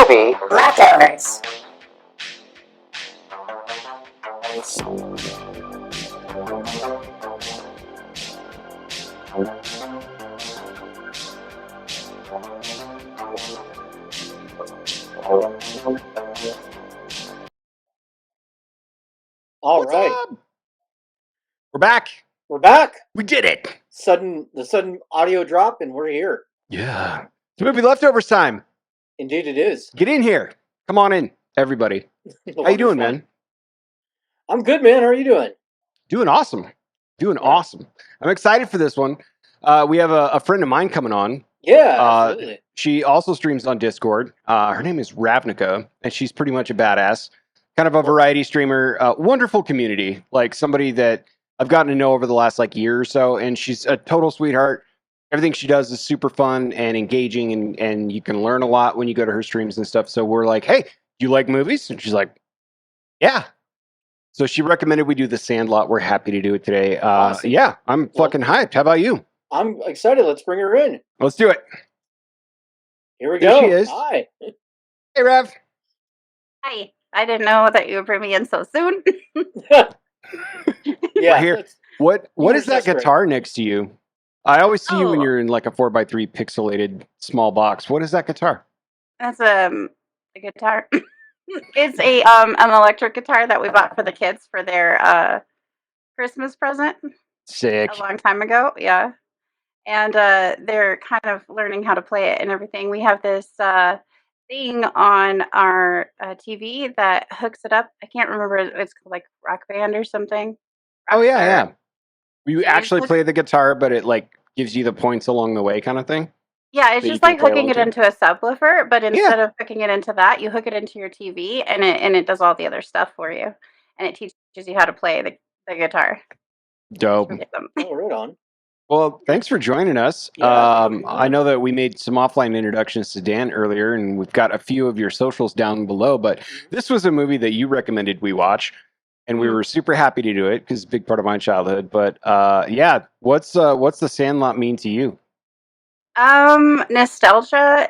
movie matters. All right, We're back. we're back. We did it. The sudden audio drop, and we're here. Yeah. It's movie Leftovers time. Indeed, it is. Get in here. Come on in, everybody. How you doing, man? I'm good, man. How are you doing? Doing awesome. Awesome. I'm excited for this one. We have a friend of mine coming on. Yeah, absolutely. She also streams on Discord. Her name is Ravnyca, and she's pretty much a badass. Kind of a variety streamer. Wonderful community. Like somebody that I've gotten to know over the last year or so, and she's a total sweetheart. Everything she does is super fun and engaging, and you can learn a lot when you go to her streams and stuff. So we're like, hey, do you like movies? And she's like, yeah. So she recommended we do the Sandlot. We're happy to do it today. Awesome. Yeah, I'm fucking hyped. How about you? I'm excited. Let's bring her in. Let's do it. Here we There go. she is. Hi. Hey, Rav. Hi. I didn't know that you would bring me in so soon. Yeah. Here. What is that guitar next to you? I always see you when you're in like a 4x3 pixelated small box. What is that guitar? That's a guitar. It's an electric guitar that we bought for the kids for their Christmas present Sick. a long time ago. Yeah. And they're kind of learning how to play it and everything. We have this thing on our TV that hooks it up. I can't remember. It's called like Rock Band or something. Oh yeah, Rockstar. yeah. You Yeah, actually it's play the guitar, but it like gives you the points along the way, kind of thing. Yeah, it's that you just can like play hooking along it to? into a subwoofer, but Yeah. instead of hooking it into that, you hook it into your TV, and it does all the other stuff for you, and it teaches you how to play the guitar. Dope. Oh, right on. Well, thanks for joining us. Yeah, I know that we made some offline introductions to Dan earlier, and we've got a few of your socials down below, but this was a movie that you recommended we watch, and we were super happy to do it because it's a big part of my childhood. But yeah, what's the Sandlot mean to you? Nostalgia.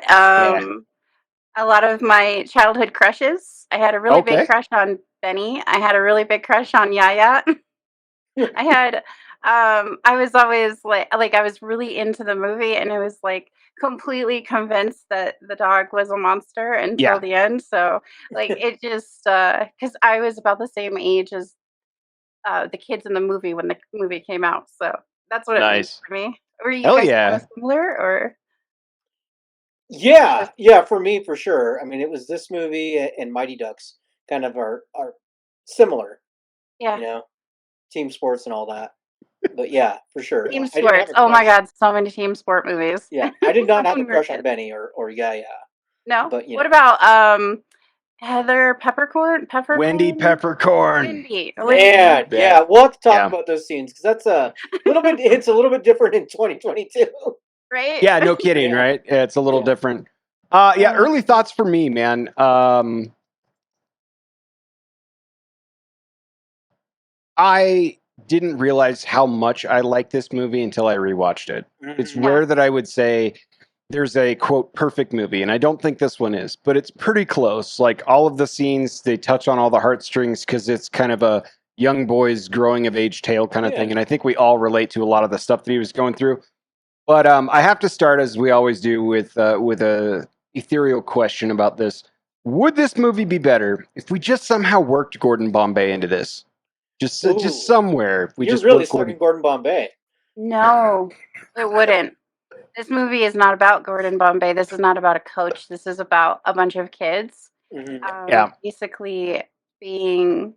A lot of my childhood crushes. I had a really Okay. big crush on Benny. I had a really big crush on Yaya. I had I was always like I was really into the movie, and I was like completely convinced that the dog was a monster until Yeah. the end. So like it just because I was about the same age as the kids in the movie when the movie came out. So that's what it means Nice. for me. Were you Hell guys yeah. kind of similar or? Yeah, for me, for sure. I mean, it was this movie and Mighty Ducks kind of are similar, Yeah. you know, team sports and all that. But yeah, for sure. Team I didn't have sports. a Oh my crush. God, so many team sport movies. Yeah, I did not have a When we were crush on kids. Benny or Yaya. No. But you What know, about Heather Peppercorn? Wendy Peppercorn. Wendy. man, bet. yeah, we'll have to talk Yeah. about those scenes because that's a little bit. It's a little bit different in 2022. Right? Yeah, no kidding, Yeah. right? Yeah, it's a little Yeah. different. Yeah, Mhm. early thoughts for me, man. I didn't realize how much I liked this movie until I rewatched it. It's Mhm. rare that I would say there's a quote perfect movie, and I don't think this one is, but it's pretty close. Like all of the scenes, they touch on all the heartstrings because it's kind of a young boy's growing of age tale kind of Yeah. thing, and I think we all relate to a lot of the stuff that he was going through. But I have to start as we always do with a ethereal question about this. Would this movie be better if we just somehow worked Gordon Bombay into this? Just Ooh. somewhere. If we You're just really work stuck in Gordon Bombay. No, it wouldn't. This movie is not about Gordon Bombay. This is not about a coach. This is about a bunch of kids. Mhm. Yeah. Basically being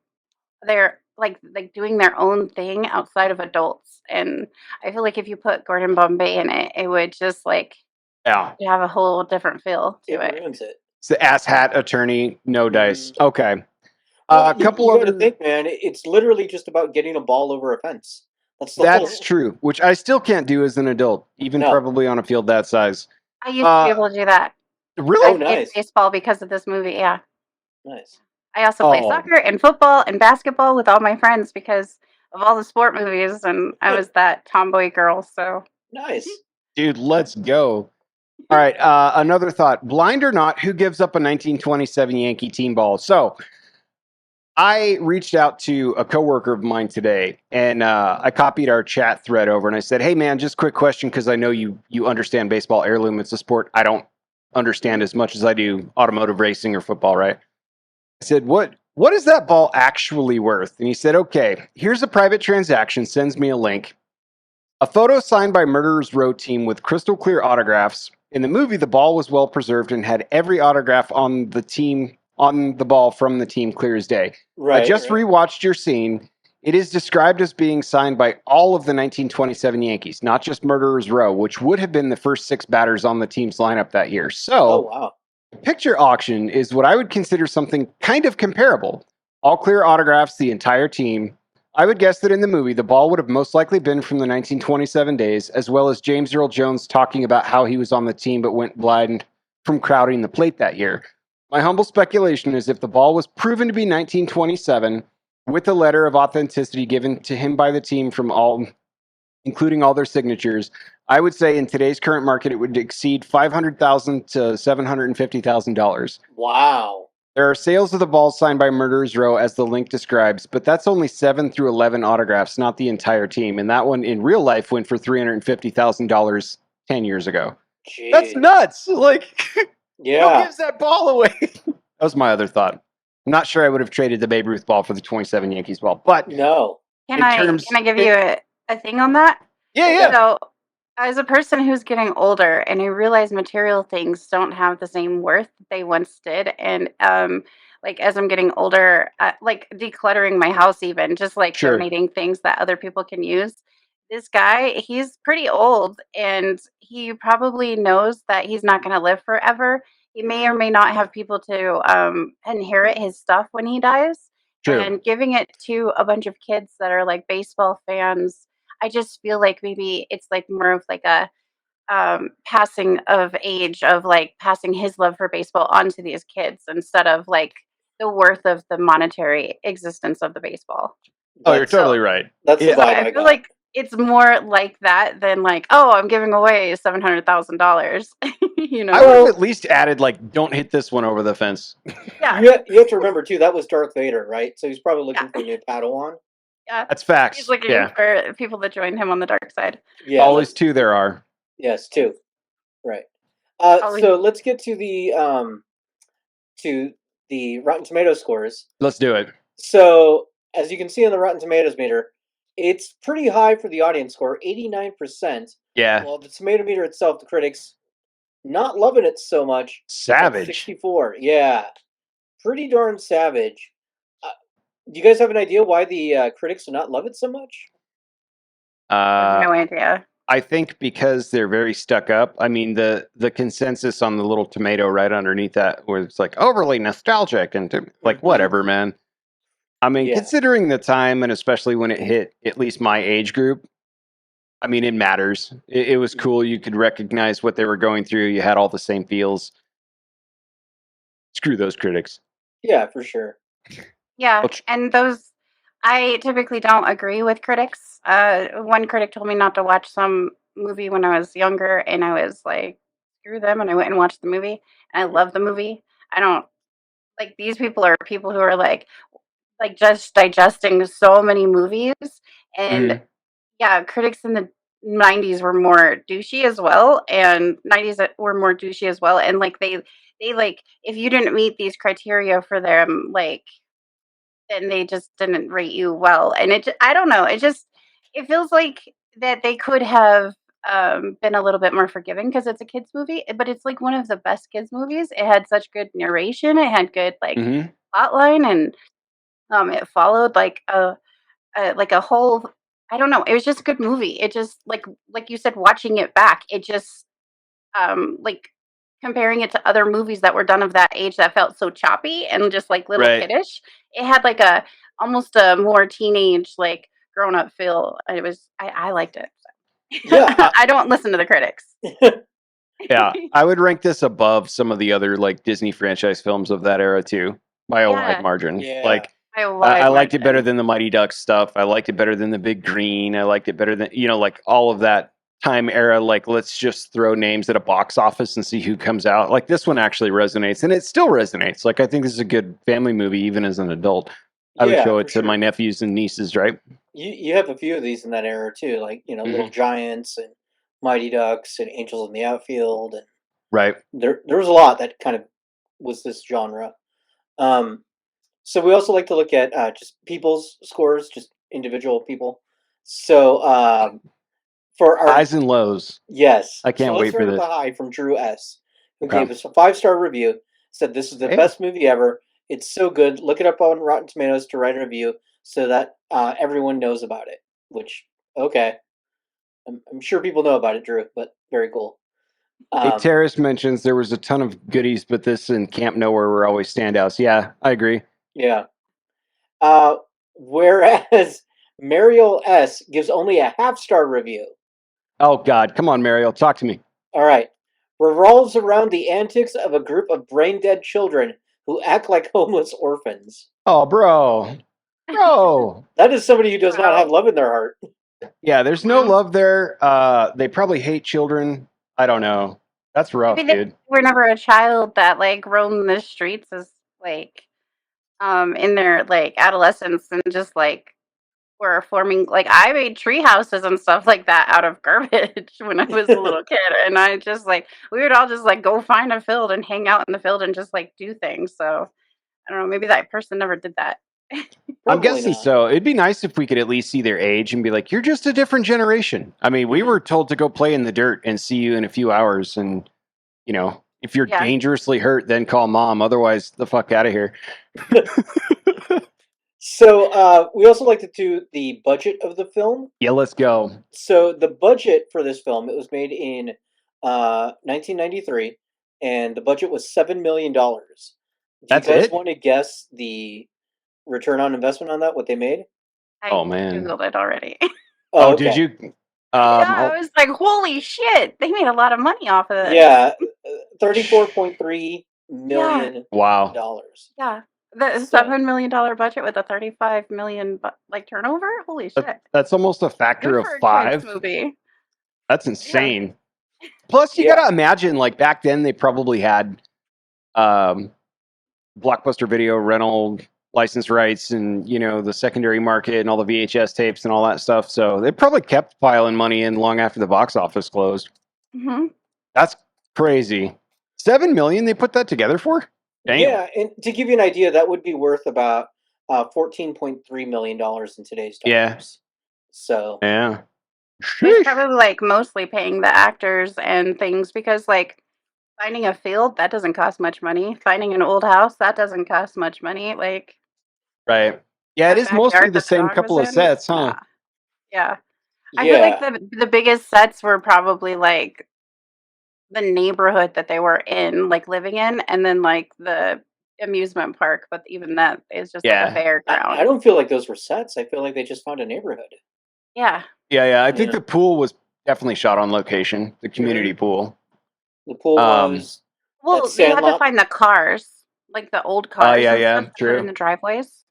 they're like doing their own thing outside of adults. And I feel like if you put Gordon Bombay in it, it would just Yeah. have a whole different feel to It it. ruins it. It's the ass hat attorney, no dice. Okay. Well, A couple you of got to think, man. It's literally just about getting a ball over a fence. That's true, which I still can't do as an adult, even No. probably on a field that size. I used to be able to do that. Really? I Oh, played nice. baseball because of this movie, yeah. Nice. I also played Oh. soccer and football and basketball with all my friends because of all the sport movies, and I was that tomboy girl, so Nice. Dude, let's go. All right. Another thought. Blind or not, who gives up a 1927 Yankee team ball? So I reached out to a coworker of mine today, and I copied our chat thread over, and I said, "Hey, man, just quick question because I know you understand baseball heirloom. It's a sport I don't understand as much as I do automotive racing or football, right?" I said, "What is that ball actually worth?" And he said, "Okay, here's a private transaction. Sends me a link. A photo signed by Murderers Row team with crystal clear autographs. In the movie, the ball was well preserved and had every autograph on the ball from the team clear as day. I Right, just right. rewatched your scene. It is described as being signed by all of the 1927 Yankees, not just Murderers Row, which would have been the first 6 batters on the team's lineup that year. Oh, So, wow. the picture auction is what I would consider something kind of comparable. All clear autographs, the entire team. I would guess that in the movie, the ball would have most likely been from the 1927 days, as well as James Earl Jones talking about how he was on the team but went blind from crowding the plate that year. My humble speculation is if the ball was proven to be 1927, with a letter of authenticity given to him by the team from all, including all their signatures, I would say in today's current market, it would exceed $500,000 to $750,000. Wow. There are sales of the balls signed by Murderers Row, as the link describes, but that's only 7 through 11 autographs, not the entire team. And that one in real life went for $350,000 10 years ago. That's Jeez. nuts. Like, who Yeah. gives that ball away? That was my other thought. I'm not sure I would have traded the Babe Ruth ball for the 27 Yankees ball, but No. Can in I terms, can I give you a thing on that? yeah, Okay. yeah, So, as a person who's getting older, and I realize material things don't have the same worth that they once did, and like as I'm getting older, like decluttering my house, even just like sure, donating things that other people can use. This guy, he's pretty old, and he probably knows that he's not going to live forever. He may or may not have people to inherit his stuff when he dies, true. and giving it to a bunch of kids that are like baseball fans. I just feel like maybe it's like more of like a passing of age of like passing his love for baseball onto these kids instead of like the worth of the monetary existence of the baseball. Oh, you're That's So totally right. that's the Yeah, vibe I I feel got. like it's more like that than like, oh, I'm giving away $700,000. you I know? would have Well, at least added, like, don't hit this one over the fence. Yeah, you have to remember too, that was Darth Vader, right? So he's probably looking for yeah, a new Padawan. yeah. That's He's facts. looking Yeah. for people to join him on the dark side. Yeah, Always let's two there are. yes, two. Right. Always. So let's get to the Rotten Tomato scores. Let's do it. So as you can see on the Rotten Tomatoes meter, it's pretty high for the audience score, 89%. Yeah. While the tomato meter itself, the critics not loving it so much. It's at Savage. 64. Yeah, pretty darn savage. Uh, do you guys have an idea why the critics do not love it so much? I have Uh, no idea. I think because they're very stuck up. I mean, the consensus on the little tomato right underneath that was it's like overly nostalgic and like Hmm. whatever, man. I mean, Yeah, considering the time and especially when it hit at least my age group, I mean, it matters. It was mhm. cool. You could recognize what they were going through. You had all the same feels. Screw those critics. Yeah, for sure. Yeah, Well, and those I typically don't agree with critics. One critic told me not to watch some movie when I was younger, and I was like, "Screw them!" And I went and watched the movie, and I love the movie. I don't like these people are people who are like just digesting so many movies, and mhm. yeah, critics in the 90s were more douchey as well, and 90s were more douchey as well, and like they like if you didn't meet these criteria for them, like then they just didn't rate you well, and I don't know, it feels like that they could have, been a little bit more forgiving because it's a kids movie, but it's, like, one of the best kids movies. It had such good narration, it had good, like, Mhm. plotline, and, it followed, like, a whole I don't know, it was just a good movie. It just like you said, watching it back, it just like comparing it to other movies that were done of that age that felt so choppy and just like little Right. kiddish. It had like a almost a more teenage, like grown up feel. I liked it. Yeah, I don't listen to the critics. Yeah, I would rank this above some of the other like Disney franchise films of that era too, by a wide Yeah, margin. yeah. Like, by a I wide liked it better margin. than the Mighty Ducks stuff. I liked it better than the Big Green. I liked it better than like all of that. time era, like let's just throw names at a box office and see who comes out. Like this one actually resonates, and it still resonates. Like I think this is a good family movie, even as an adult. I would Yeah, show for it to my sure. nephews and nieces, right? You have a few of these in that era too, like Little Hmm. Giants and Mighty Ducks and Angels in the Outfield, and Right. there was a lot that kind of was this genre. Um, so we also like to look at just people's scores, just individual people. So for our Highs and lows. yes, I so can't let's wait for start with the this. high from Drew S, who Okay. gave us a 5-star review. Said this is the Hey, best movie ever. It's so good. Look it up on Rotten Tomatoes to write a review so that everyone knows about it. Which okay, I'm sure people know about it, Drew, but very cool. hey, Um, Terrace mentions there was a ton of goodies, but this and Camp Nowhere were always standouts. Yeah, I agree. yeah. Uh, whereas Mariel S gives only a half-star review. Oh God, come on, Mariel, talk to me. All right. Revolves around the antics of a group of brain dead children who act like homeless orphans. Oh, bro. That is somebody who does not have Wow. love in their heart. Yeah, there's no Mhm. love there. They probably hate children. I don't know. That's Maybe rough, they dude. were never a child that like roamed the streets as like in their like adolescence and just like were forming like I made tree houses and stuff like that out of garbage when I was a little kid, and I just like we would all just like go find a field and hang out in the field and just like do things. So I don't know, maybe that person never did that. I'm Probably guessing not. so. It'd be nice if we could at least see their age and be like, "You're just a different generation." I mean, we Mhm. were told to go play in the dirt and see you in a few hours, and if you're Yeah. dangerously hurt, then call mom. Otherwise, the fuck out of here. So we also like to do the budget of the film. Yeah, let's go. So the budget for this film, it was made in 1993, and the budget was $7 million. Do you That's guys it. want to guess the return on investment on that? What they made? Oh I man. googled it already. Oh, Oh, did okay. you? Yeah, I Oh, was like, holy shit, they made a lot of money off of this. Yeah, 34.3 Yeah, million wow. dollars. yeah. The So $7 million budget with a 35 million like turnover. Holy shit! That's almost a Good factor of for a kids 5. movie. That's Yeah. insane. Plus, you yeah, gotta imagine, like back then, they probably had um, Blockbuster Video rental license rights, and the secondary market and all the VHS tapes and all that stuff. So they probably kept piling money in long after the box office closed. Hmm. That's crazy. 7 million they put that together for? Damn. yeah, and to give you an idea, that would be worth about $14.3 million in today's Yeah. dollars. So Yeah. It was Sheesh. probably like mostly paying the actors and things because like finding a field that doesn't cost much money. Finding an old house that doesn't cost much money. Like Right. Yeah, it that is mostly backyard the that the same dog was couple of in. sets, huh? Nah. Yeah. I feel like yeah, the biggest sets were probably like the neighborhood that they were in, like living in, and then like the amusement park. But even that is just like a Yeah. I fairground. don't feel like those were sets. I feel like they just found a neighborhood. Yeah. Yeah. I think Yeah, the pool was definitely shot on location, the hmm community pool. the pool Um, was at Well, they had to Sandlot. find the cars, like the old oh, cars and stuff yeah, to put in true. the driveways.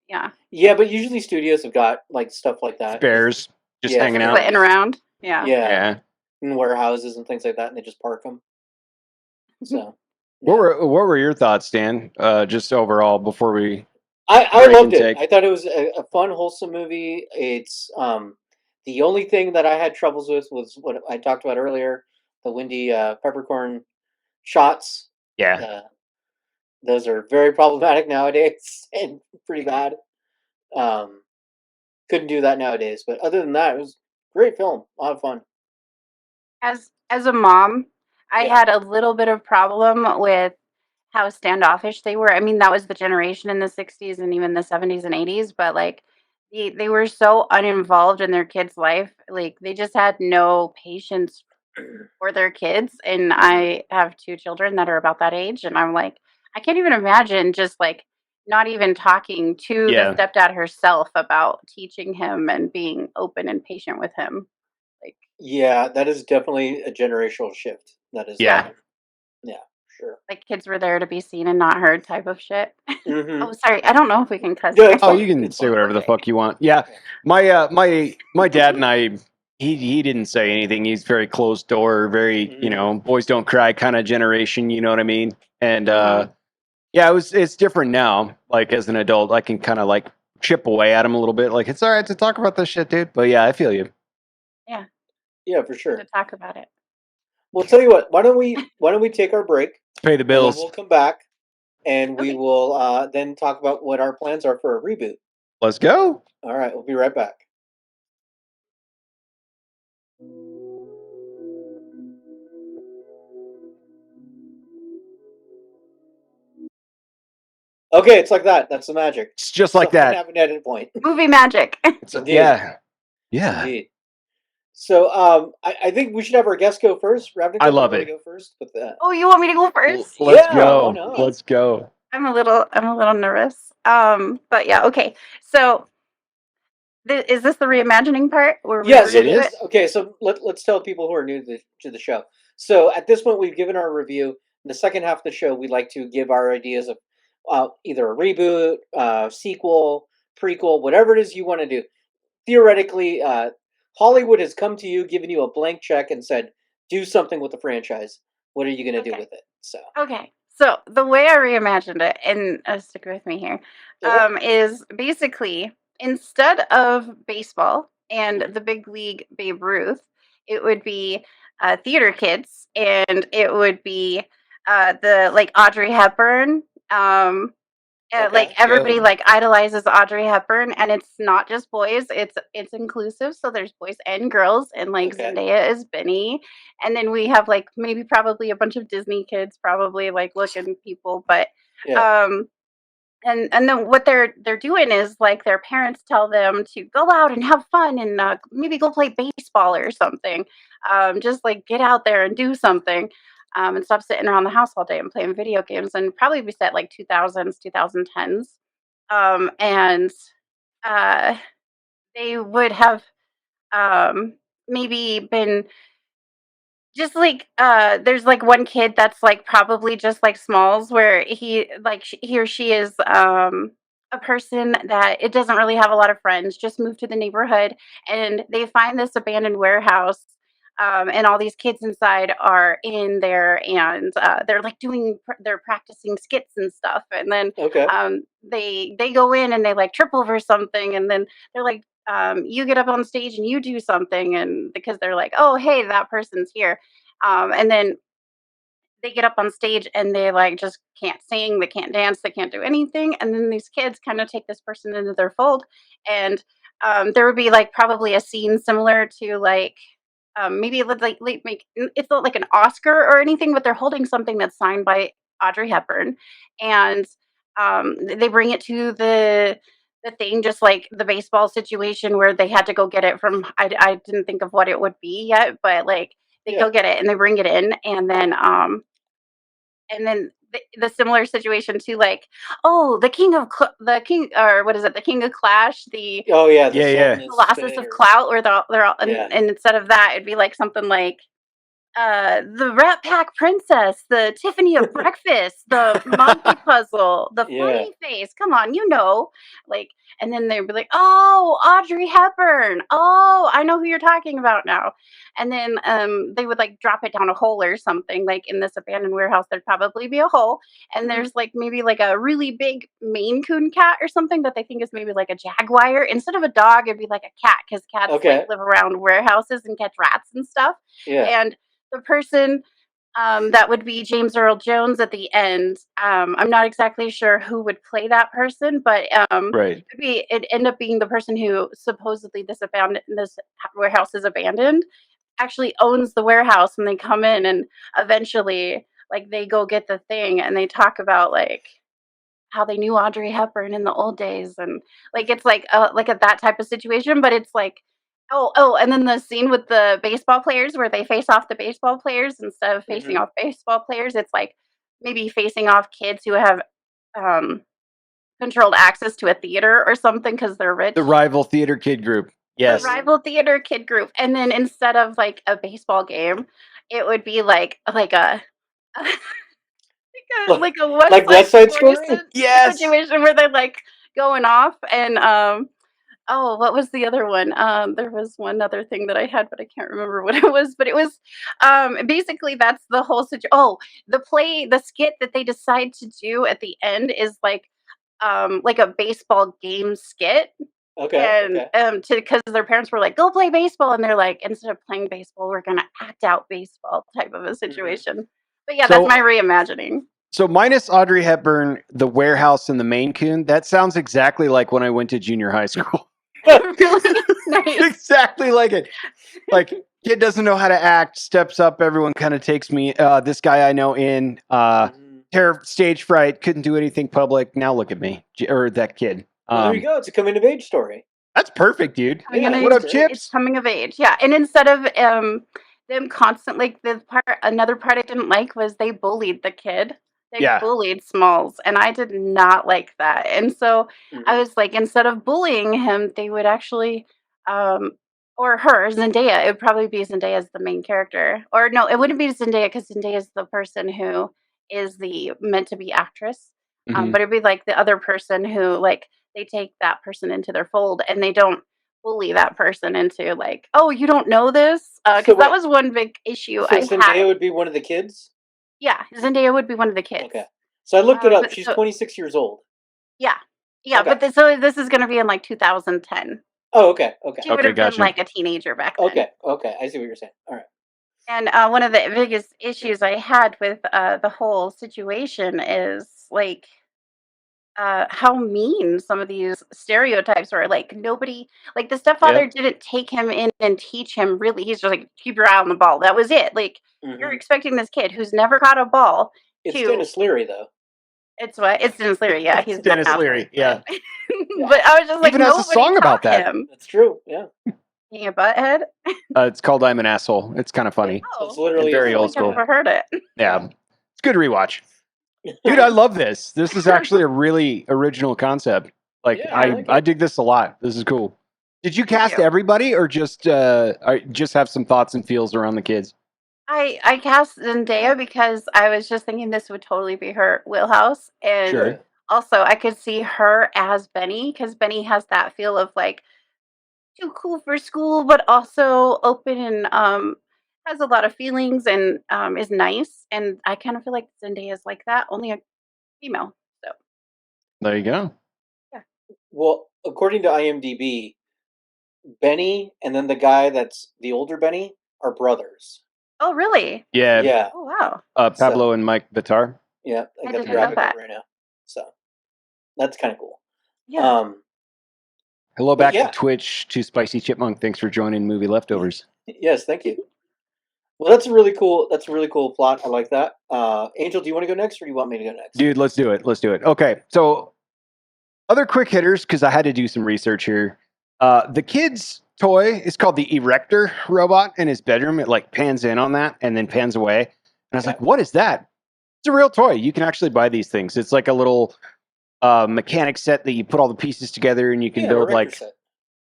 Yeah. Yeah, but usually studios have got like stuff like that. Spares, just Yeah, hanging Just out. sitting spares. around. Yeah. Yeah, Yeah. in warehouses and things like that, and they just park them. So What yeah, were your thoughts, Dan? Just overall before we I break loved and it. take. I thought it was a fun, wholesome movie. It's the only thing that I had troubles with was what I talked about earlier, the windy peppercorn shots. Yeah. Uh, those are very problematic nowadays and pretty bad. Um, couldn't do that nowadays. But other than that, it was a great film. A lot of fun. As a mom, I Yeah. had a little bit of problem with how standoffish they were. I mean, that was the generation in the 60s and even the 70s and 80s, but like they were so uninvolved in their kids' life. Like they just had no patience for their kids. And Hmm. I have two children that are about that age. And I'm like, I can't even imagine just like not even talking to the Yeah. stepdad herself about teaching him and being open and patient with him. Like, Yeah, that is definitely a generational shift that has yeah, Yeah. happened. Yeah, sure. like kids were there to be seen and not heard type of shit. Hmm. Oh, sorry. I don't know if we can cuss Yeah, here. it's Oh, you fine. can It's say fine. whatever the Okay. fuck you want. Yeah. Yeah. My dad and I He didn't say anything. He's very closed door, very boys don't cry kind of generation. You know what I mean? And yeah, it's different now. Like as an adult, I can kind of like chip away at him a little bit. Like it's all right to talk about this shit, dude. But yeah, I feel you. Yeah, Yeah, for to sure. talk about it. Well, tell you what. Why don't we take our break Pay the and then bills. we'll come back and we Okay. will then talk about what our plans are for a reboot. Let's go. All right, we'll be right back. Okay, it's like that. That's the magic. It's just like Something that. have an edit point. Movie magic. Indeed. Yeah. Indeed. So I think we should have our guest go first. Ravnyca, I love do you want it. to go first with that? Oh, you want me to go first? Let's Yeah, go. why not? Let's go. I'm a little nervous. But yeah, okay. So is this the reimagining part where we Yes, It redo is. it? Okay, so let's tell people who are new to the show. So at this point, we've given our review. In the second half of the show, we'd like to give our ideas of either a reboot, sequel, prequel, whatever it is you want to do. Theoretically, Hollywood has come to you, given you a blank check, and said, "Do something with the franchise." What are you going to do Okay. with it? So Okay. So the way I reimagined it, and stick with me here, okay, is basically instead of baseball and the big league Babe Ruth, it would be theater kids, and it would be the like Audrey Hepburn. Like okay, everybody Go. like idolizes Audrey Hepburn, and it's not just boys. It's inclusive, so there's boys and girls, and like okay, Zendaya is Benny, and then we have like maybe probably a bunch of Disney kids, probably like looking people, but yeah, um and then what they're doing is like their parents tell them to go out and have fun and maybe go play baseball or something, just like get out there and do something, and stop sitting around the house all day and playing video games, and probably be set like 2000s 2010s, and uh, they would have maybe been just like, there's like one kid that's like probably just like Smalls, where he or she is a person that it doesn't really have a lot of friends, just moved to the neighborhood, and they find this abandoned warehouse. And all these kids inside are in there, and they're like they're practicing skits and stuff. And then okay, they go in and they like trip over something, and then they're like, you get up on stage and you do something, and because they're like, oh hey, that person's here, and then they get up on stage and they like just can't sing, they can't dance, they can't do anything, and then these kids kind of take this person into their fold, and there would be like probably a scene similar to like maybe it would like make it's not like an Oscar or anything, but they're holding something that's signed by Audrey Hepburn, and they bring it to the thing, just like the baseball situation where they had to go get it from. I didn't think of what it would be yet, but like they yeah, go get it and they bring it in, and then the similar situation to like, oh, the king, or what is it, the king of Clash, the oh yeah, the Yeah, yeah. Sultan is Colossus of spinning, or Clout, where they're all, yeah, and instead of that, it'd be like something like the Rat Pack Princess, the Tiffany of Breakfast, the Monkey Puzzle, the yeah, Funny Face. Come on, you know, like, and then they'd be like, "Oh, Audrey Hepburn. Oh, I know who you're talking about now." And then they would like drop it down a hole or something. Like in this abandoned warehouse, there'd probably be a hole, and there's like maybe like a really big Maine Coon cat or something that they think is maybe like a jaguar. Instead of a dog, it'd be like a cat, because cats like okay, live around warehouses and catch rats and stuff. yeah, And the person that would be James Earl Jones at the end. I'm not exactly sure who would play that person, but Right. it'd end up being the person who supposedly this warehouse is abandoned, actually owns the warehouse, and they come in and eventually like they go get the thing, and they talk about like how they knew Audrey Hepburn in the old days, and like it's like a that type of situation, but it's like, and then the scene with the baseball players where they face off the baseball players instead of facing hmm off baseball players, it's like maybe facing off kids who have um controlled access to a theater or something because they're rich. The rival theater kid group. The Yes. rival theater kid group, and then instead of like a baseball game, it would be like a like a West like Side West Side Story Story. Yes. situation where they're like going off, and Oh, what was the other one? There was one other thing that I had, but I can't remember what it was. But it was basically that's the whole situation. Oh, the skit that they decide to do at the end is like a baseball game skit, Okay, and okay. to because their parents were like, "Go play baseball," and they're like, "Instead of playing baseball, we're gonna act out baseball," type of a Hmm. situation. But yeah, that's So my reimagining. so minus Audrey Hepburn, the warehouse, and the Maine Coon, that sounds exactly like when I went to junior high school. Really nice. Exactly like it. Like kid doesn't know how to act, steps up, everyone kind of takes me. This guy I know in Hmm. terror, stage fright, couldn't do anything public. Now look at me, or that kid. Well, there you go. It's a coming of age story. That's perfect, dude. Coming of Yeah, What that's age. up, great. It's Chips? coming of age. Yeah, and instead of them constantly, like another part I didn't like was they bullied the kid. They Yeah. bullied Smalls, and I did not like that. And so I Hmm. was like, instead of bullying him, they would actually, um, or her, Zendaya. It would probably be Zendaya as the main character, or no, it wouldn't be Zendaya because Zendaya is the person who is the meant to be actress. Hmm. But it'd be like the other person who like they take that person into their fold, and they don't bully that person into like, "Oh, you don't know this?" So Because that wait, was one big issue so I had. Zendaya would be one of the kids? Yeah, Zendaya would be one of the kids. Okay. So I looked it up. But She's so 26 years old. yeah, yeah, Okay. but so this is gonna be in like 2010. Oh, okay. Okay. She would Okay, have been gotcha. like a teenager back then. Okay. Okay. I see what you're saying. All right. And one of the biggest issues I had with the whole situation is like how mean some of these stereotypes were. Like nobody, like the stepfather Yep. didn't take him in and teach him really. He's just like, keep your eye on the ball. That was it. Like you're Hmm. expecting this kid who's never caught a ball It's to. Dennis Leary, though. It's what it's Dennis Leary. Yeah, It's he's an Dennis asshole. Leary. Yeah. Yeah, But I was just like, Even has a nobody song about taught that. him that's true. Yeah. being a butthead. It's called I'm an Asshole. It's kind of funny It's Oh, and literally a very I old song. think I've school. never heard it. Yeah. It's good rewatch. Dude, I Nice. love this. This is actually a really original concept. Like Yeah, I Yeah, like I it. dig this a lot. This is cool. Did you thank cast you. everybody or just have some thoughts and feels around the kids? I cast Zendaya because I was just thinking this would totally be her wheelhouse, and Yeah. Sure. also I could see her as Benny because Benny has that feel of like too cool for school, but also open and has a lot of feelings and is nice. And I kind of feel like Zendaya is like that, only a female. So There you go. yeah. Well, according to IMDb, Benny and then the guy that's the older Benny are brothers. Oh, really? Yeah. Yeah. Oh, wow. Pablo So, and Mike Vitar. yeah, I I got the didn't know graphic up that. right now. So, that's kind of cool. Yeah. Hello But back to yeah. Twitch to Spicy Chipmunk. Thanks for joining Movie Leftovers. Yes, thank you. Well, that's a really cool. That's a really cool plot. I like that. Angel, do you want to go next, or do you want me to go next? Dude, let's do it. Let's do it. Okay. So other quick hitters, because I had to do some research here. The kid's toy is called the Erector robot in his bedroom. It like pans in on that and then pans away. And I was Okay. like, what is that? It's a real toy. You can actually buy these things. It's like a little mechanic set that you put all the pieces together and you can Yeah, build Erector like, set.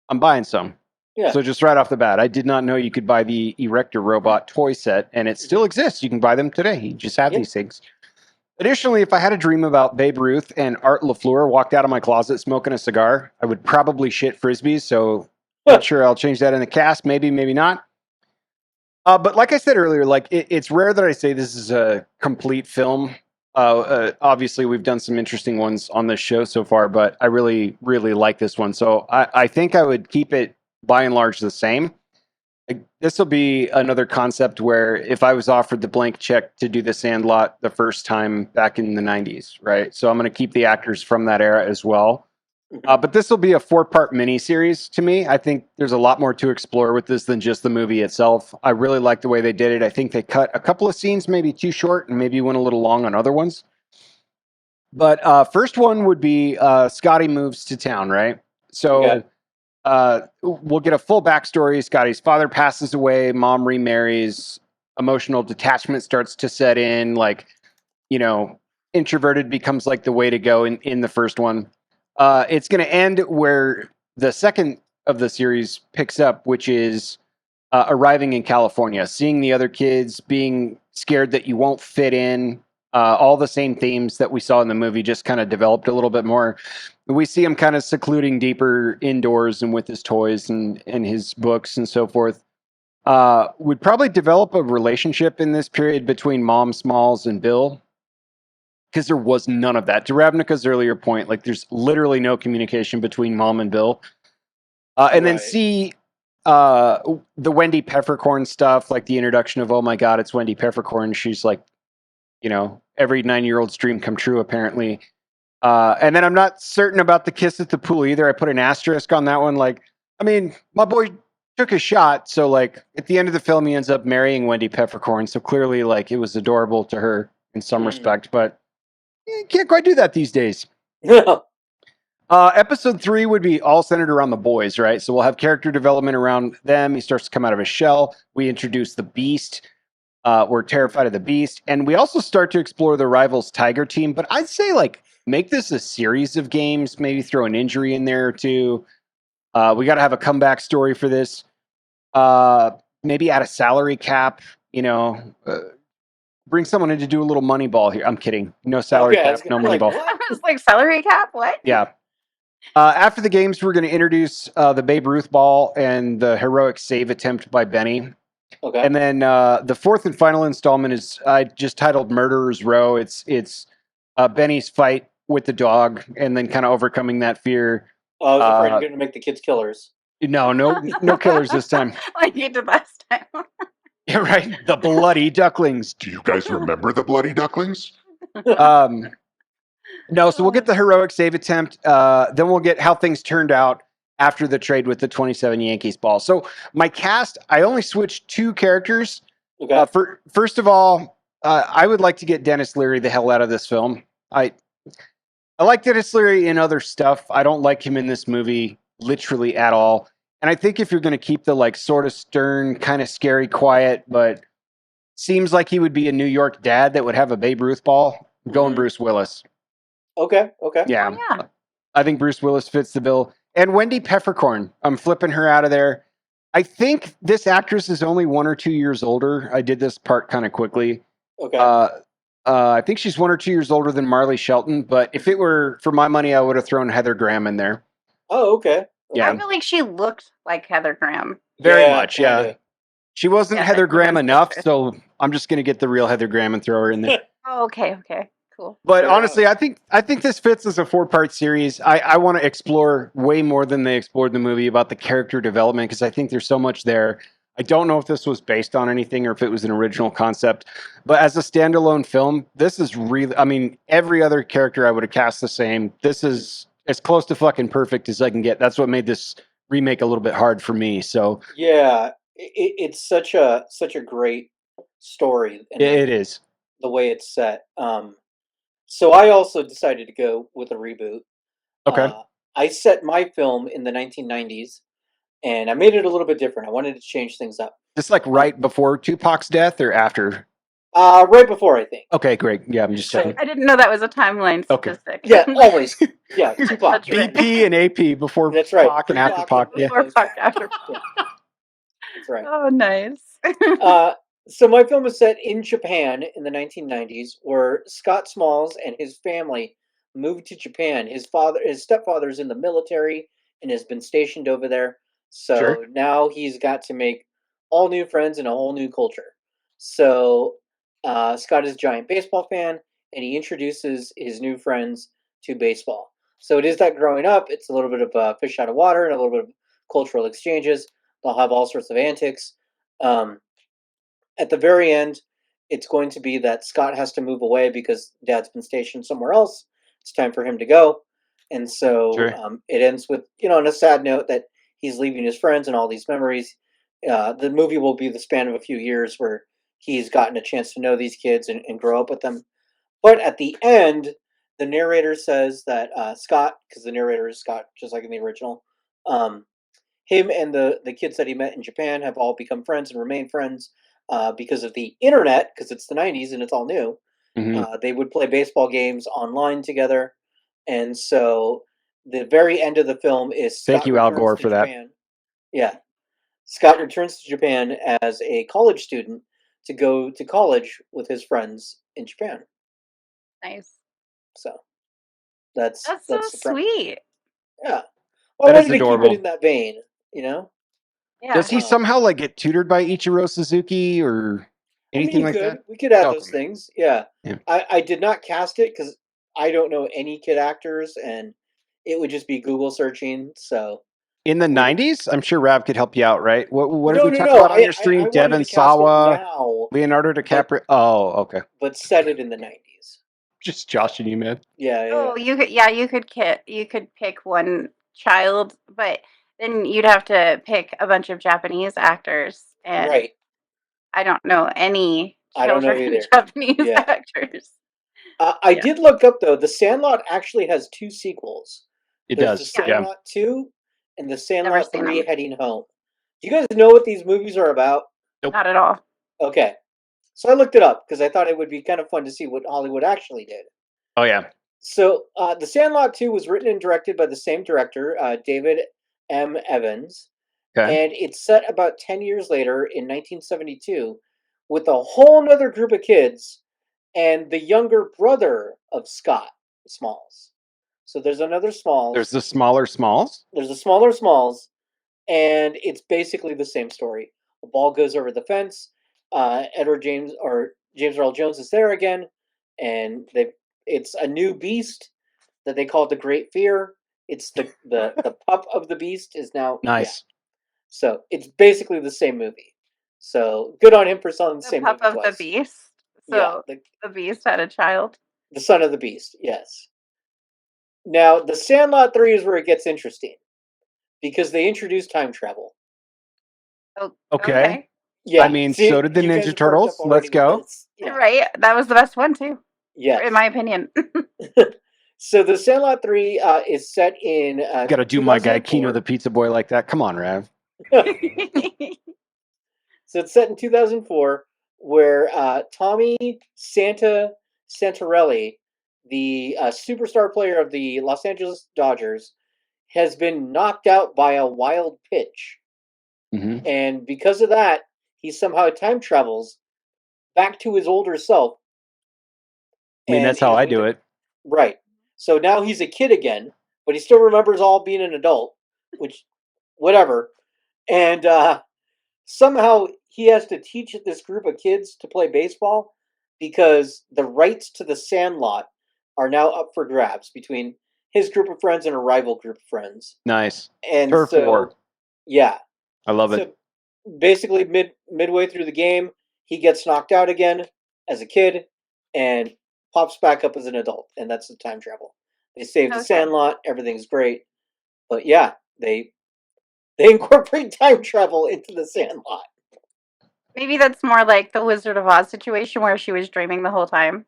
I'm buying some. Yeah. So just right off the bat, I did not know you could buy the Erector robot toy set, and it still exists. You can buy them today. You just have Yeah. these things. Additionally, if I had a dream about Babe Ruth and Art LaFleur walked out of my closet smoking a cigar, I would probably shit frisbees. So not sure I'll change that in the cast. Maybe, maybe not. But like I said earlier, like it's rare that I say this is a complete film. Obviously, we've done some interesting ones on this show so far, but I really, really like this one. So I think I would keep it by and large the same. This will be another concept where if I was offered the blank check to do the Sandlot the first time back in the 90s, right? So I'm going to keep the actors from that era as well. But this will be a 4-part miniseries to me. I think there's a lot more to explore with this than just the movie itself. I really like the way they did it. I think they cut a couple of scenes maybe too short and maybe went a little long on other ones. But first one would be Scotty moves to town, right? So Okay. we'll get a full backstory. Scotty's father passes away, mom remarries, emotional detachment starts to set in, like, you know, introverted becomes like the way to go in the first one. It's going to end where the second of the series picks up, which is arriving in California, seeing the other kids, being scared that you won't fit in. All the same themes that we saw in the movie just kind of developed a little bit more. we see him kind of secluding deeper indoors and with his toys and his books and so forth. Would probably develop a relationship in this period between Mom Smalls and Bill, because there was none of that. To Ravnica's earlier point, like there's literally no communication between Mom and Bill. And then Right. see the Wendy Peppercorn stuff, like the introduction of, oh my God, it's Wendy Peppercorn. She's like, every 9-year-old's dream come true, apparently. And then I'm not certain about the kiss at the pool either. I put an asterisk on that one. Like, I mean, my boy took a shot. So, like, at the end of the film, he ends up marrying Wendy Peppercorn. So clearly, like, it was adorable to her in some respect. But you can't quite do that these days. Episode 3 would be all centered around the boys, right? So we'll have character development around them. He starts to come out of his shell. We introduce the Beast. We're terrified of the Beast. And we also start to explore the rivals Tiger team. But I'd say, like, make this a series of games. Maybe throw an injury in there, too. We got to have a comeback story for this. Maybe add a salary cap, bring someone in to do a little money ball here. I'm kidding. No salary Okay, I was cap, no gonna money like, ball. what? I was like, celery cap? What? Yeah. After the games, we're going to introduce the Babe Ruth ball and the heroic save attempt by Benny. Okay. And then the fourth and final installment is I just titled Murderer's Row. It's Benny's fight with the dog and then kind of overcoming that fear. Oh, I was afraid you're going to make the kids killers. No killers this time. Like you did last time. Yeah, right. The bloody ducklings. Do you guys remember the bloody ducklings? No, so we'll get the heroic save attempt. Then we'll get how things turned out after the trade with the 27 Yankees ball. So my cast, I only switched 2 characters. Okay. First of all, I would like to get Dennis Leary the hell out of this film. I like Dennis Leary in other stuff. I don't like him in this movie literally at all. And I think if you're going to keep the like sort of stern, kind of scary, quiet, but seems like he would be a New York dad that would have a Babe Ruth ball, going Bruce Willis. Okay. Yeah. Oh, yeah. I think Bruce Willis fits the bill. And Wendy Peppercorn, I'm flipping her out of there. I think this actress is only 1 or 2 years older. I did this part kind of quickly. Okay. I think she's 1 or 2 years older than Marley Shelton, but if it were for my money, I would have thrown Heather Graham in there. Oh, okay. Yeah. I feel like she looked like Heather Graham. Very much, yeah. kinda. She wasn't Yeah, Heather Graham Graham enough, sister. so I'm just going to get the real Heather Graham and throw her in there. Oh, okay, cool. But Fair honestly, I think this fits as a 4-part series. I want to explore way more than they explored in the movie about the character development because I think there's so much there. I don't know if this was based on anything or if it was an original concept, but as a standalone film, this is really, I mean, every other character I would have cast the same. This is as close to fucking perfect as I can get. That's what made this remake a little bit hard for me. So Yeah, it's such a great story, and it is. the way it's set. So I also decided to go with a reboot. Okay. I set my film in the 1990s, and I made it a little bit different. I wanted to change things up. Just like right before Tupac's death or after? Right before, I think. Okay, great. Yeah, I'm just So- checking. I didn't know that was a timeline Okay. statistic. Yeah, always. Yeah, Tupac. That's right. BP and AP before That's right. Pac and after Tupac Pac. Yeah. Before Pac, after Yeah, that's right. Oh, nice. So my film was set in Japan in the 1990s, where Scott Smalls and his family moved to Japan. His stepfather is in the military and has been stationed over there. So Sure. now he's got to make all new friends in a whole new culture. So Scott is a giant baseball fan, and he introduces his new friends to baseball. So it is that growing up, it's a little bit of fish out of water and a little bit of cultural exchanges. They'll have all sorts of antics. At the very end, it's going to be that Scott has to move away because Dad's been stationed somewhere else. It's time for him to go, and so Sure. it ends with on a sad note that he's leaving his friends and all these memories. The movie will be the span of a few years where he's gotten a chance to know these kids and grow up with them. But at the end, the narrator says that Scott, because the narrator is Scott, just like in the original, him and the kids that he met in Japan have all become friends and remain friends because of the internet, because it's the 90s and it's all new. Mhm. They would play baseball games online together. And so the very end of the film is Thank Scott you, Al returns Gore, to for that. Japan. Yeah. Scott returns to Japan as a college student to go to college with his friends in Japan. Nice. So That's That's so the premise. sweet. Yeah. Well, I That is wanted to keep adorable. it in that vein, you know? Yeah. Does he somehow like get tutored by Ichiro Suzuki or anything you like could. that? We could add Oh, those things. Yeah. Yeah. I did not cast it because I don't know any kid actors, and it would just be Google searching. So In the we- 90s, I'm sure Rav could help you out, right? What did no, we no, talk no. about on your I stream? wanted Devon to cast it Sawa, now, Leonardo DiCaprio. Oh, okay. but set it in the 90s. Just joshing you, man. Yeah. Oh, you could pick one child, but then you'd have to pick a bunch of Japanese actors, and Right. I don't know any I don't know children either. Japanese Yeah. actors. I Yeah. did look up though. The Sandlot actually has 2 sequels. It There's does. the Yeah. Sandlot 2 and the Never Sandlot seen 3 them. Heading Home. Do you guys know what these movies are about? Nope. Not at all. Okay. So I looked it up because I thought it would be kind of fun to see what Hollywood actually did. Oh, yeah. So the Sandlot 2 was written and directed by the same director, David M. Evans. Okay. And it's set about 10 years later in 1972 with a whole nother group of kids and the younger brother of Scott Smalls. So there's another Smalls. There's the smaller Smalls. There's a smaller Smalls, and it's basically the same story. A ball goes over the fence. James Earl Jones is there again, and it's a new beast that they call the Great Fear. It's the pup of the beast is now Nice. Yeah. So it's basically the same movie. So good on him for selling the The same pup movie of twice. the beast. Yeah, So the beast had a child. the son of the beast. Yes. Now the Sandlot 3 is where it gets interesting because they introduce time travel. Oh, Okay. Yeah, I mean, so did the you guys Ninja are perked Turtles. up Let's already with go. this. Yeah. Right. That was the best one too, Yes. in my opinion. So the Sandlot 3 is set in. Got to do my guy 2004. Kino the Pizza Boy like that. Come on, Rav. So it's set in 2004, where Tommy Santarelli, the superstar player of the Los Angeles Dodgers, has been knocked out by a wild pitch. hmm And because of that, he somehow time travels back to his older self. I mean, that's how I do it. Right. So now he's a kid again, but he still remembers all being an adult, which, whatever. And somehow he has to teach this group of kids to play baseball because the rights to the Sandlot are now up for grabs between his group of friends and a rival group of friends. Nice. And Turf so, war. yeah. I love So it. basically, midway through the game, he gets knocked out again as a kid and pops back up as an adult, and that's the time travel. They save the Okay. Sandlot, everything's great, but yeah, they incorporate time travel into the Sandlot. Maybe that's more like the Wizard of Oz situation where she was dreaming the whole time.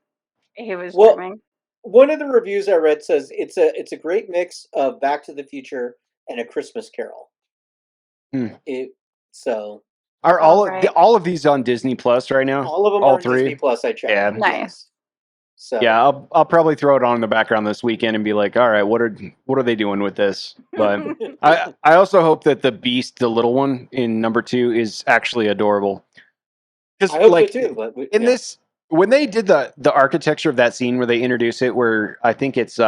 He was Well, dreaming. one of the reviews I read says it's a great mix of Back to the Future and A Christmas Carol. Hmm. So Are Right. all of these on Disney Plus right now? all of them All are on three? Disney Plus. I checked. Yeah. Nice. Yes. So Yeah, I'll probably throw it on in the background this weekend and be like, all right, what are they doing with this? But I also hope that the Beast, the little one in number 2, is actually adorable. Because I hope like so too. But in yeah. this, when they did the architecture of that scene where they introduce it, where I think it's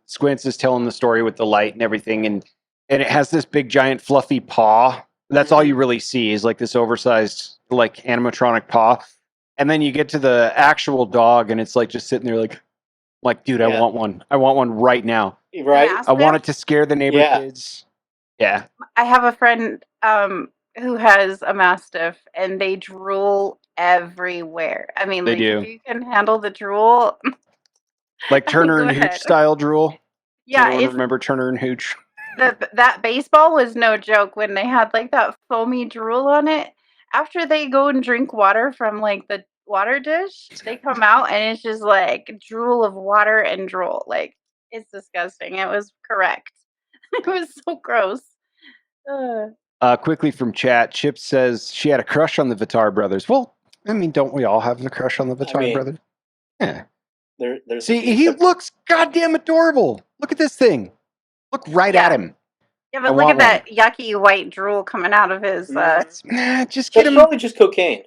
Squints is telling the story with the light and everything, and it has this big giant fluffy paw. That's all you really see is like this oversized like animatronic paw. And then you get to the actual dog, and it's like just sitting there, like, dude, I Yeah. want one. I want one right now. Right? I want it to scare the neighbor Yeah. kids. Yeah, I have a friend who has a Mastiff, and they drool everywhere. I mean, They like, do. if you can handle the drool, like Turner Go and Hooch ahead. style drool. Does yeah, anyone it's remember Turner and Hooch? that baseball was no joke when they had like that foamy drool on it. After they go and drink water from like the water dish, they come out and it's just like drool of water and drool. Like, it's disgusting. It was correct. It was so gross. Ugh. Quickly from chat, Chip says she had a crush on the Vitar brothers. Well, I mean, don't we all have a crush on the Vitar mean, brothers? Yeah. There's a See, few he separate- looks goddamn adorable. Look at this thing. Look right Yeah. at him. Yeah, I but look want at that yucky white drool coming out of his. Just get That's him. probably just cocaine.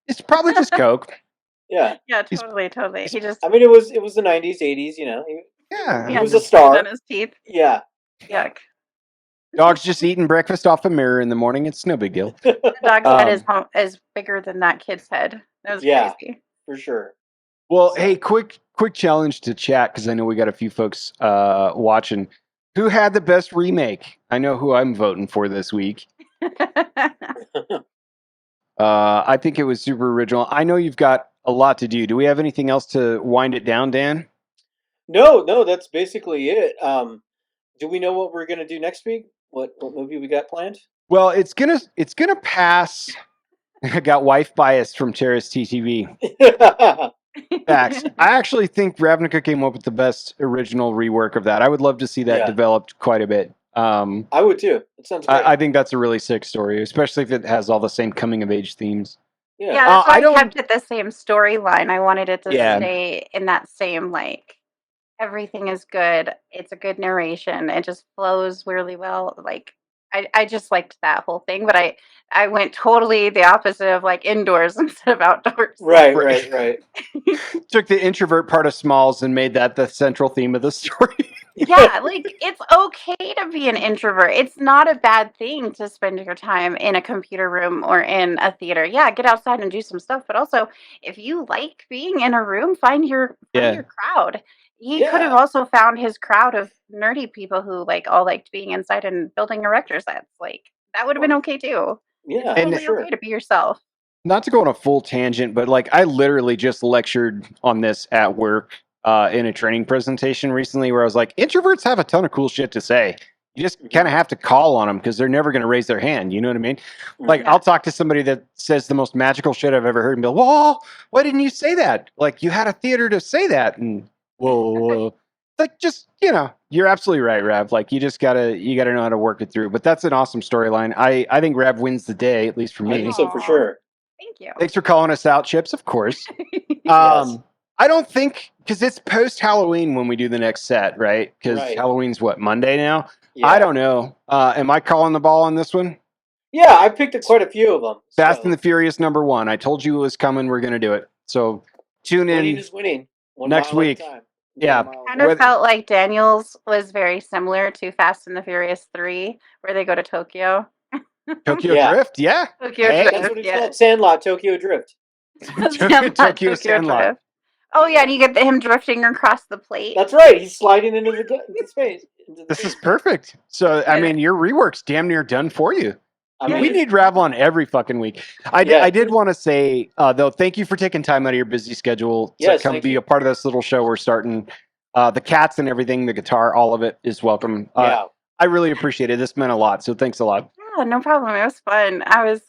It's probably just coke. Yeah. Yeah, totally. He just. I mean, it was the 90s, 80s. You know, Yeah. He Yeah, was a just chewing star. on his teeth. Yeah. Yuck. Dog's just eating breakfast off a mirror in the morning. It's no big deal. The dog's head Um, is bigger than that kid's head. That was Yeah. crazy. For sure. Well, So- hey, quick challenge to chat because I know we got a few folks watching. Who had the best remake? I know who I'm voting for this week. I think it was super original. I know you've got a lot to do. Do we have anything else to wind it down, Dan? No, that's basically it. Do we know what we're gonna do next week? What movie we got planned? Well, it's gonna pass. I got wife bias from Terrace TTV. Facts. I actually think Ravnyca came up with the best original rework of that. I would love to see that Yeah. developed quite a bit. I would too. It sounds great. I think that's a really sick story, especially if it has all the same coming of age themes. yeah. Yeah, that's why I I don't- kept it the same storyline. I wanted it to Yeah. stay in that same like everything is good. It's a good narration. It just flows really well. Like I just liked that whole thing, but I went totally the opposite of like indoors instead of outdoors. Right. Took the introvert part of Smalls and made that the central theme of the story. Yeah, like it's okay to be an introvert. It's not a bad thing to spend your time in a computer room or in a theater. Yeah, get outside and do some stuff, but also if you like being in a room, find your crowd. He could have Yeah. also found his crowd of nerdy people who like all liked being inside and building erector sets. Like that would have been okay too. Yeah. And- for Totally sure. okay to be yourself. Not to go on a full tangent, but like I literally just lectured on this at work in a training presentation recently where I was like, introverts have a ton of cool shit to say. You just kind of have to call on them because they're never going to raise their hand. You know what I mean? Like Yeah. I'll talk to somebody that says the most magical shit I've ever heard and be like, well, why didn't you say that? Like you had a theater to say that. And whoa. Like just, you're absolutely right, Rav. Like you gotta know how to work it through. But that's an awesome storyline. I think Rav wins the day, at least for I me. think so for Aw. sure. Thank you. Thanks for calling us out, Chips, of course. Yes. I don't think because it's post Halloween when we do the next set, right? Because Right. Halloween's what, Monday now? Yeah. I don't know. Am I calling the ball on this one? Yeah, I picked quite a few of them. Fast and the Furious #1. I told you it was coming. We're gonna do it. So tune in. Winning is winning. One next mile at a week. time. Yeah. One mile Kind at a of felt like Daniel's was very similar to Fast and the Furious 3, where they go to Tokyo. Tokyo Yeah. Drift, yeah. Tokyo Hey. time. Drift. That's what it's Yeah. called. Sandlot, Tokyo Drift. Tokyo Sandlot. Drift. Oh yeah, and you get him drifting across the plate. That's right. He's sliding into space. This is perfect. So I mean, your rework's damn near done for you. I We mean, need Ravlon every fucking week. I Yeah. did want to say, though, thank you for taking time out of your busy schedule to Yes, come thank be you. a part of this little show we're starting. The cats and everything, the guitar, all of it is welcome. yeah. I really appreciate it. This meant a lot. So thanks a lot. Yeah, no problem. It was fun. I was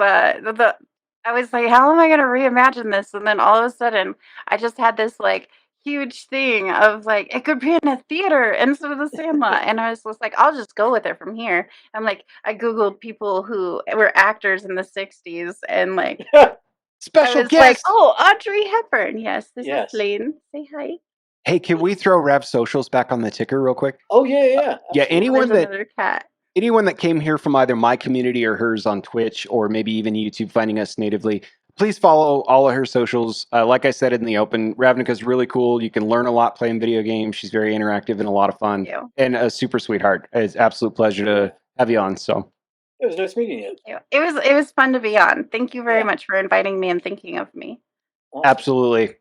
I was like, how am I gonna reimagine this? And then all of a sudden, I just had this like huge thing of like it could be in a theater instead of the Sandlot, and I was just like, I'll just go with it from here. I'm like, I googled people who were actors in the '60s, and like I Special was like, guest. oh, Audrey Hepburn. Yes, this Yes. is Lane. Say hi. Hey, can we throw Rav socials back on the ticker real quick? Oh yeah. Yeah, Absolutely. anyone There's that another cat. anyone that came here from either my community or hers on Twitch or maybe even YouTube finding us natively, please follow all of her socials. Like I said in the open, Ravnyca's really cool. You can learn a lot playing video games. She's very interactive and a lot of fun. Thank you. And a super sweetheart. It's an absolute pleasure to have you on. So It was nice meeting you. Thank you. It was fun to be on. Thank you very Yeah. much for inviting me and thinking of me. Awesome. absolutely.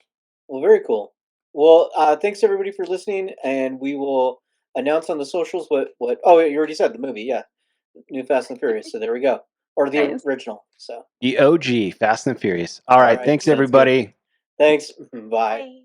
Well, very cool. Well, thanks everybody for listening, and we will announce on the socials what. Oh, you already said the movie. Yeah, New Fast and Furious. So there we go, or the Nice. original. So The OG, Fast and Furious. All right. right, Thanks, sounds good. everybody. thanks. Bye. Bye.